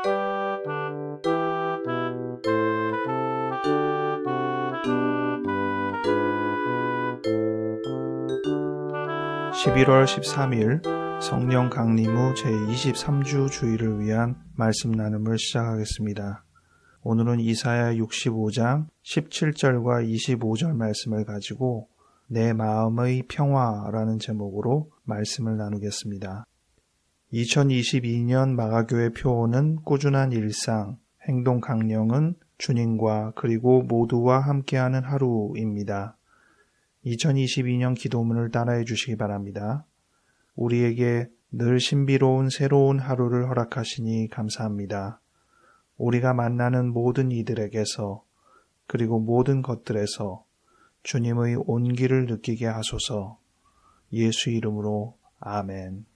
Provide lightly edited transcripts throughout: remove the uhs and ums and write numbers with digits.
(11월 13일) 성령 강림 후 제23주 주일을 위한 말씀 나눔을 시작하겠습니다. 오늘은 이사야 65장 17절과 25절 말씀을 가지고 내 마음의 평화라는 제목으로 말씀을 나누겠습니다. 2022년 마가교회 표어는 꾸준한 일상, 행동 강령은 주님과 그리고 모두와 함께하는 하루입니다. 2022년 기도문을 따라해 주시기 바랍니다. 우리에게 늘 신비로운 새로운 하루를 허락하시니 감사합니다. 우리가 만나는 모든 이들에게서 그리고 모든 것들에서 주님의 온기를 느끼게 하소서. 예수 이름으로 아멘.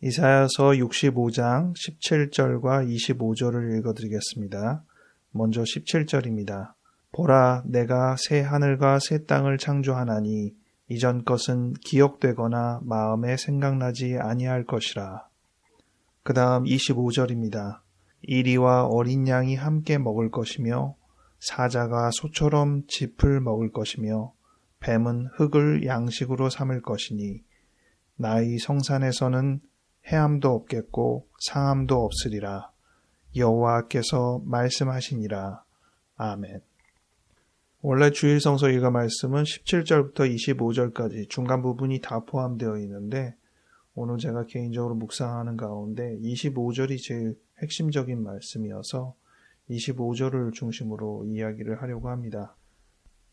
이사야서 65장 17절과 25절을 읽어드리겠습니다. 먼저 17절입니다. 보라, 내가 새 하늘과 새 땅을 창조하나니 이전 것은 기억되거나 마음에 생각나지 아니할 것이라. 그 다음 25절입니다. 이리와 어린 양이 함께 먹을 것이며 사자가 소처럼 짚을 먹을 것이며 뱀은 흙을 양식으로 삼을 것이니 나의 성산에서는 해함도 없겠고 상함도 없으리라. 여호와께서 말씀하시니라. 아멘. 원래 주일 성서 일과 말씀은 17절부터 25절까지 중간 부분이 다 포함되어 있는데 오늘 제가 개인적으로 묵상하는 가운데 25절이 제일 핵심적인 말씀이어서 25절을 중심으로 이야기를 하려고 합니다.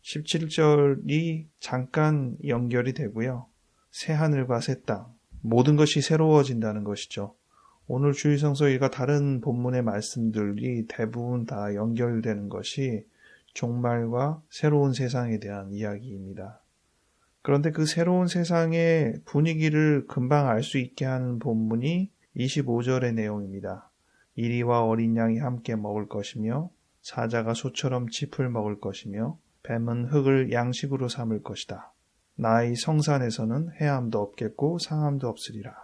17절이 잠깐 연결이 되고요. 새 하늘과 새 땅, 모든 것이 새로워진다는 것이죠. 오늘 주일 성서 일과 다른 본문의 말씀들이 대부분 다 연결되는 것이 종말과 새로운 세상에 대한 이야기입니다. 그런데 그 새로운 세상의 분위기를 금방 알 수 있게 하는 본문이 25절의 내용입니다. 이리와 어린 양이 함께 먹을 것이며 사자가 소처럼 짚을 먹을 것이며 뱀은 흙을 양식으로 삼을 것이다. 나의 성산에서는 해함도 없겠고 상함도 없으리라.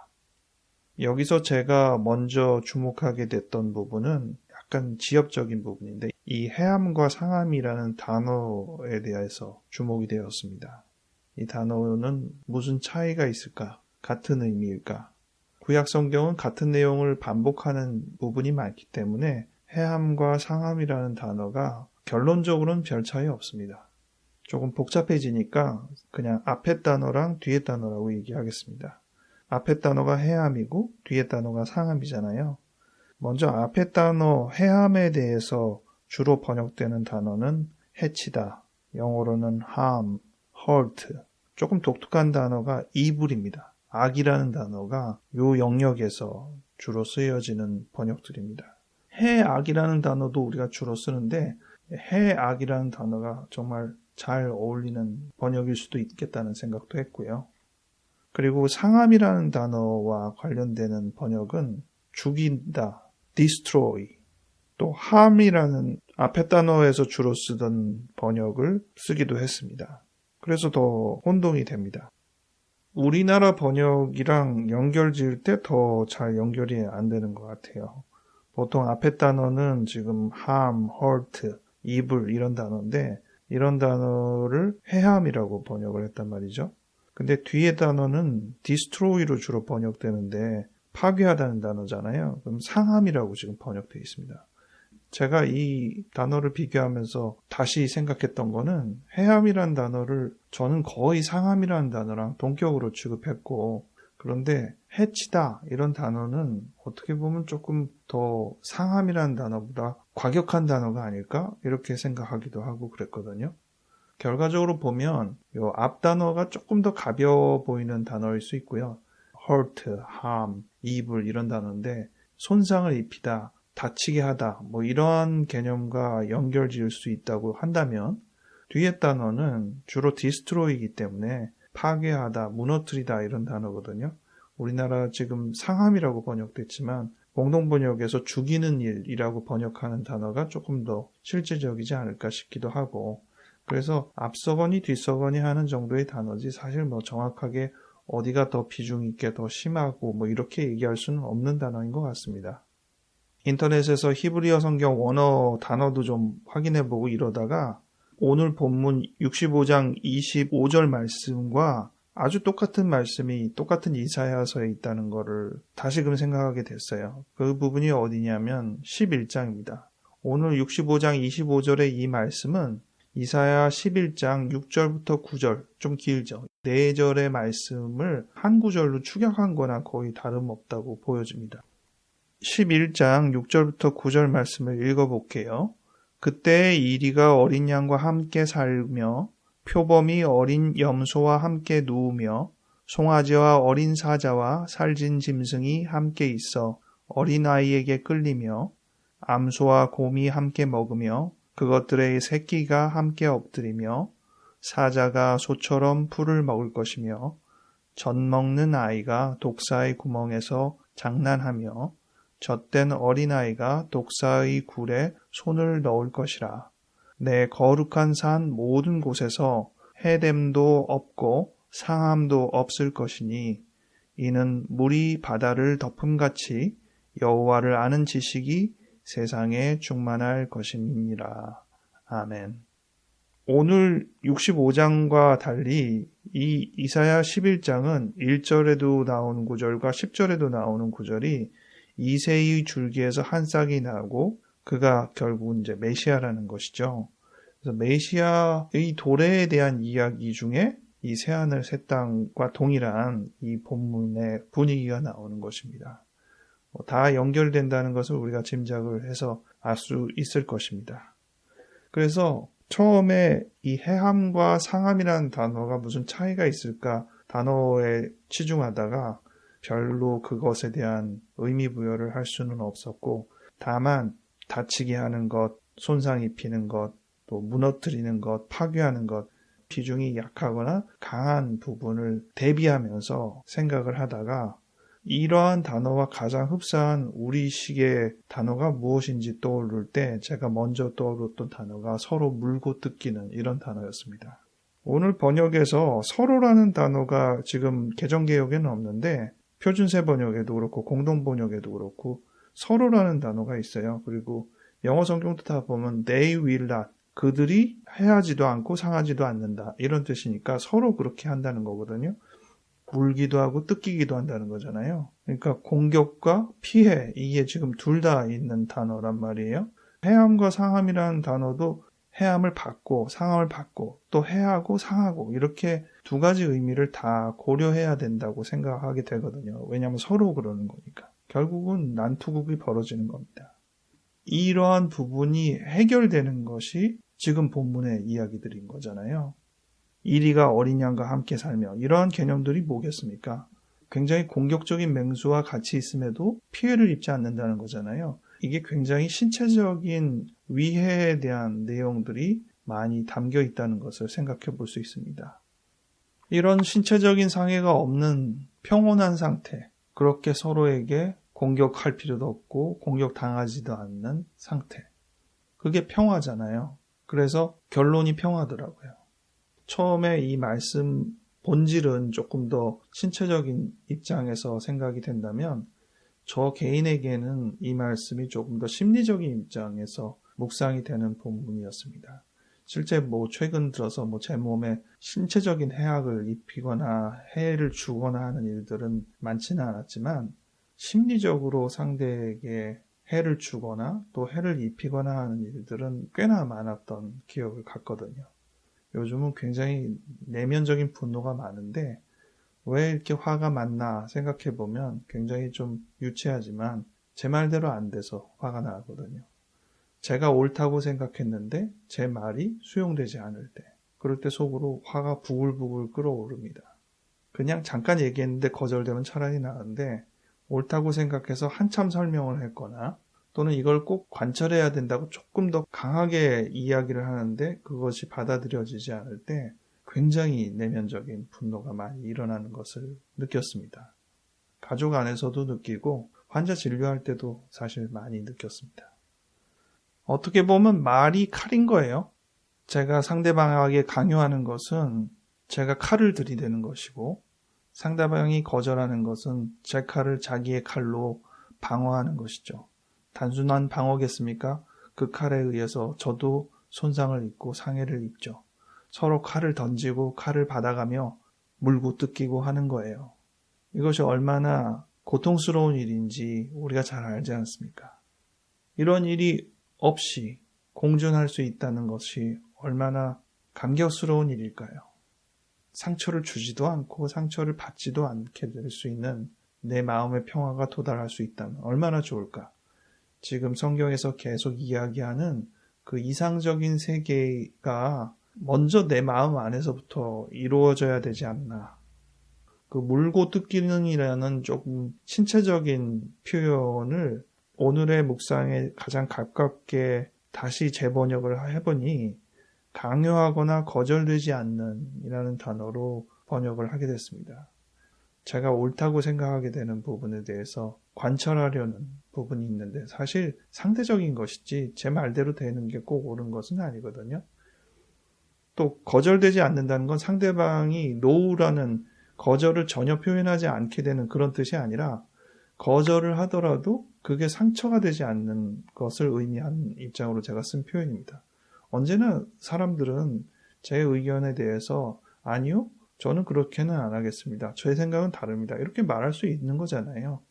여기서 제가 먼저 주목하게 됐던 부분은 약간 지엽적인 부분인데 이 해함과 상함이라는 단어에 대해서 주목이 되었습니다. 이 단어는 무슨 차이가 있을까? 같은 의미일까? 구약 성경은 같은 내용을 반복하는 부분이 많기 때문에 해함과 상함이라는 단어가 결론적으로는 별 차이 없습니다. 조금 복잡해지니까 그냥 앞에 단어랑 뒤에 단어라고 얘기하겠습니다. 앞에 단어가 해함이고 뒤에 단어가 상함이잖아요. 먼저 앞에 단어 해함에 대해서 주로 번역되는 단어는 해치다, 영어로는 harm, hurt. 조금 독특한 단어가 evil입니다. 악이라는 단어가 이 영역에서 주로 쓰여지는 번역들입니다. 해악이라는 단어도 우리가 주로 쓰는데 해악이라는 단어가 정말 잘 어울리는 번역일 수도 있겠다는 생각도 했고요. 그리고 상함이라는 단어와 관련되는 번역은 죽인다, destroy, 또 harm이라는 앞에 단어에서 주로 쓰던 번역을 쓰기도 했습니다. 그래서 더 혼동이 됩니다. 우리나라 번역이랑 연결 지을 때 더 잘 연결이 안 되는 것 같아요. 보통 앞에 단어는 지금 harm, hurt, evil 이런 단어인데 이런 단어를 해함이라고 번역을 했단 말이죠. 근데 뒤에 단어는 destroy로 주로 번역되는데 파괴하다는 단어잖아요. 그럼 상함이라고 지금 번역되어 있습니다. 제가 이 단어를 비교하면서 다시 생각했던 거는 해함이라는 단어를 저는 거의 상함이라는 단어랑 동격으로 취급했고 그런데 해치다 이런 단어는 어떻게 보면 조금 더 상함이라는 단어보다 과격한 단어가 아닐까 이렇게 생각하기도 하고 그랬거든요. 결과적으로 보면 이 앞 단어가 조금 더 가벼워 보이는 단어일 수 있고요. hurt, harm, evil 이런 단어인데 손상을 입히다, 다치게 하다 뭐 이러한 개념과 연결 지을 수 있다고 한다면 뒤에 단어는 주로 destroy이기 때문에 파괴하다, 무너뜨리다 이런 단어거든요. 우리나라 지금 상함이라고 번역됐지만 공동번역에서 죽이는 일이라고 번역하는 단어가 조금 더 실제적이지 않을까 싶기도 하고 그래서 앞서거니 뒤서거니 하는 정도의 단어지 사실 뭐 정확하게 어디가 더 비중 있게 더 심하고 뭐 이렇게 얘기할 수는 없는 단어인 것 같습니다. 인터넷에서 히브리어 성경 원어 단어도 좀 확인해보고 이러다가 오늘 본문 65장 25절 말씀과 아주 똑같은 말씀이 똑같은 이사야서에 있다는 거를 다시금 생각하게 됐어요. 그 부분이 어디냐면 11장입니다. 오늘 65장 25절의 이 말씀은 이사야 11장 6절부터 9절, 좀 길죠. 4절의 말씀을 한 구절로 축약한 거나 거의 다름없다고 보여집니다. 11장 6절부터 9절 말씀을 읽어볼게요. 그때 이리가 어린 양과 함께 살며 표범이 어린 염소와 함께 누우며 송아지와 어린 사자와 살진 짐승이 함께 있어 어린아이에게 끌리며 암소와 곰이 함께 먹으며 그것들의 새끼가 함께 엎드리며 사자가 소처럼 풀을 먹을 것이며 젖 먹는 아이가 독사의 구멍에서 장난하며 젖된 어린아이가 독사의 굴에 손을 넣을 것이라. 내 거룩한 산 모든 곳에서 해됨도 없고 상함도 없을 것이니 이는 물이 바다를 덮음같이 여호와를 아는 지식이 세상에 충만할 것임이니라. 아멘. 오늘 65장과 달리 이 이사야 11장은 1절에도 나오는 구절과 10절에도 나오는 구절이 이새의 줄기에서 한 싹이 나고 그가 결국 이제 메시아라는 것이죠. 그래서 메시아의 도래에 대한 이야기 중에 이 새하늘 새 땅과 동일한 이 본문의 분위기가 나오는 것입니다. 다 연결된다는 것을 우리가 짐작을 해서 알 수 있을 것입니다. 그래서 처음에 이 해함과 상함이라는 단어가 무슨 차이가 있을까 단어에 치중하다가 별로 그것에 대한 의미 부여를 할 수는 없었고 다만 다치게 하는 것, 손상 입히는 것, 또 무너뜨리는 것, 파괴하는 것, 비중이 약하거나 강한 부분을 대비하면서 생각을 하다가 이러한 단어와 가장 흡사한 우리식의 단어가 무엇인지 떠오를 때 제가 먼저 떠올랐던 단어가 서로 물고 뜯기는 이런 단어였습니다. 오늘 번역에서 서로라는 단어가 지금 개정개혁에는 없는데 표준세 번역에도 그렇고 공동번역에도 그렇고 서로라는 단어가 있어요. 그리고 영어 성경도 다 보면 they will not, 그들이 해하지도 않고 상하지도 않는다 이런 뜻이니까 서로 그렇게 한다는 거거든요. 물기도 하고 뜯기기도 한다는 거잖아요. 그러니까 공격과 피해, 이게 지금 둘 다 있는 단어란 말이에요. 해함과 상함이라는 단어도 해함을 받고 상함을 받고 또 해하고 상하고 이렇게 두 가지 의미를 다 고려해야 된다고 생각하게 되거든요. 왜냐하면 서로 그러는 거니까. 결국은 난투극이 벌어지는 겁니다. 이러한 부분이 해결되는 것이 지금 본문의 이야기들인 거잖아요. 이리가 어린 양과 함께 살며 이러한 개념들이 뭐겠습니까? 굉장히 공격적인 맹수와 같이 있음에도 피해를 입지 않는다는 거잖아요. 이게 굉장히 신체적인 위해에 대한 내용들이 많이 담겨 있다는 것을 생각해 볼 수 있습니다. 이런 신체적인 상해가 없는 평온한 상태, 그렇게 서로에게 공격할 필요도 없고 공격당하지도 않는 상태, 그게 평화잖아요. 그래서 결론이 평화더라고요. 처음에 이 말씀 본질은 조금 더 신체적인 입장에서 생각이 된다면 저 개인에게는 이 말씀이 조금 더 심리적인 입장에서 묵상이 되는 본문이었습니다. 실제 최근 들어서 제 몸에 신체적인 해악을 입히거나 해를 주거나 하는 일들은 많지는 않았지만 심리적으로 상대에게 해를 주거나 또 해를 입히거나 하는 일들은 꽤나 많았던 기억을 갖거든요. 요즘은 굉장히 내면적인 분노가 많은데 왜 이렇게 화가 많나 생각해보면 굉장히 좀 유치하지만 제 말대로 안 돼서 화가 나거든요. 제가 옳다고 생각했는데 제 말이 수용되지 않을 때, 그럴 때 속으로 화가 부글부글 끓어오릅니다. 그냥 잠깐 얘기했는데 거절되면 차라리 나은데 옳다고 생각해서 한참 설명을 했거나 또는 이걸 꼭 관철해야 된다고 조금 더 강하게 이야기를 하는데 그것이 받아들여지지 않을 때 굉장히 내면적인 분노가 많이 일어나는 것을 느꼈습니다. 가족 안에서도 느끼고 환자 진료할 때도 사실 많이 느꼈습니다. 어떻게 보면 말이 칼인 거예요. 제가 상대방에게 강요하는 것은 제가 칼을 들이대는 것이고 상대방이 거절하는 것은 제 칼을 자기의 칼로 방어하는 것이죠. 단순한 방어겠습니까? 그 칼에 의해서 저도 손상을 입고 상해를 입죠. 서로 칼을 던지고 칼을 받아가며 물고 뜯기고 하는 거예요. 이것이 얼마나 고통스러운 일인지 우리가 잘 알지 않습니까? 이런 일이 없이 공존할 수 있다는 것이 얼마나 감격스러운 일일까요? 상처를 주지도 않고 상처를 받지도 않게 될 수 있는 내 마음의 평화가 도달할 수 있다면 얼마나 좋을까? 지금 성경에서 계속 이야기하는 그 이상적인 세계가 먼저 내 마음 안에서부터 이루어져야 되지 않나. 그 물고 뜯기는이라는 조금 신체적인 표현을 오늘의 묵상에 가장 가깝게 다시 재번역을 해보니 강요하거나 거절되지 않는 이라는 단어로 번역을 하게 됐습니다. 제가 옳다고 생각하게 되는 부분에 대해서 관철하려는 부분이 있는데 사실 상대적인 것이지 제 말대로 되는 게 꼭 옳은 것은 아니거든요. 또 거절되지 않는다는 건 상대방이 노우라는 거절을 전혀 표현하지 않게 되는 그런 뜻이 아니라 거절을 하더라도 그게 상처가 되지 않는 것을 의미하는 입장으로 제가 쓴 표현입니다. 언제나 사람들은 제 의견에 대해서 아니요, 저는 그렇게는 안 하겠습니다. 제 생각은 다릅니다. 이렇게 말할 수 있는 거잖아요.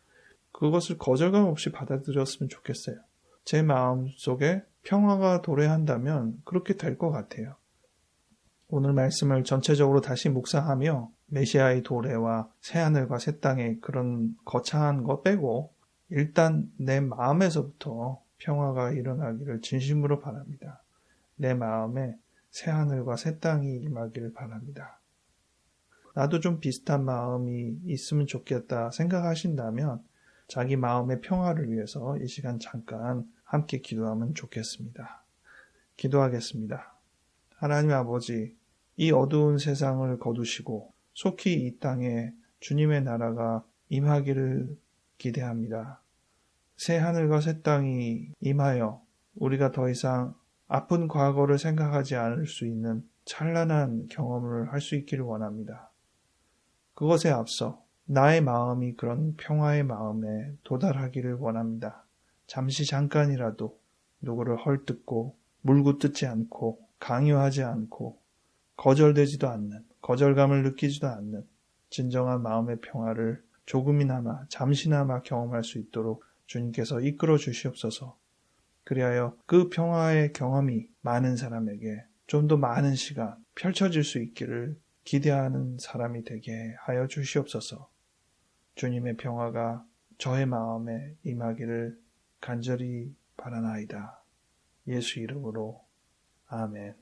그것을 거절감 없이 받아들였으면 좋겠어요. 제 마음속에 평화가 도래한다면 그렇게 될 것 같아요. 오늘 말씀을 전체적으로 다시 묵상하며 메시아의 도래와 새하늘과 새 땅의 그런 거창한 것 빼고 일단 내 마음에서부터 평화가 일어나기를 진심으로 바랍니다. 내 마음에 새하늘과 새 땅이 임하기를 바랍니다. 나도 좀 비슷한 마음이 있으면 좋겠다 생각하신다면 자기 마음의 평화를 위해서 이 시간 잠깐 함께 기도하면 좋겠습니다. 기도하겠습니다. 하나님 아버지, 이 어두운 세상을 거두시고 속히 이 땅에 주님의 나라가 임하기를 기대합니다. 새 하늘과 새 땅이 임하여 우리가 더 이상 아픈 과거를 생각하지 않을 수 있는 찬란한 경험을 할 수 있기를 원합니다. 그것에 앞서 나의 마음이 그런 평화의 마음에 도달하기를 원합니다. 잠시 잠깐이라도 누구를 헐뜯고 물고 뜯지 않고 강요하지 않고 거절되지도 않는, 거절감을 느끼지도 않는 진정한 마음의 평화를 조금이나마 잠시나마 경험할 수 있도록 주님께서 이끌어 주시옵소서. 그리하여 그 평화의 경험이 많은 사람에게 좀 더 많은 시간 펼쳐질 수 있기를 기대하는 사람이 되게 하여 주시옵소서. 주님의 평화가 저의 마음에 임하기를 간절히 바라나이다. 예수 이름으로 아멘.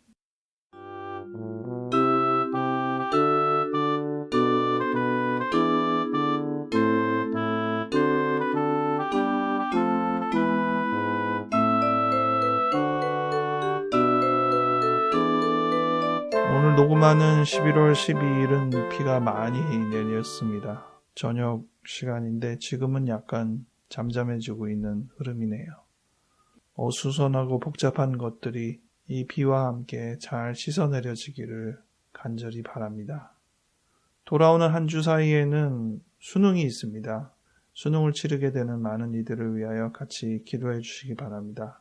오늘 녹음하는 11월 12일은 비가 많이 내렸습니다. 저녁 시간인데 지금은 약간 잠잠해지고 있는 흐름이네요. 어수선하고 복잡한 것들이 이 비와 함께 잘 씻어내려지기를 간절히 바랍니다. 돌아오는 한 주 사이에는 수능이 있습니다. 수능을 치르게 되는 많은 이들을 위하여 같이 기도해 주시기 바랍니다.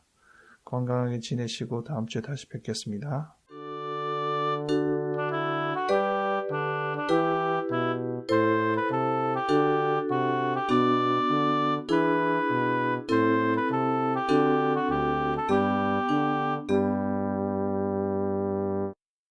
건강하게 지내시고 다음 주에 다시 뵙겠습니다.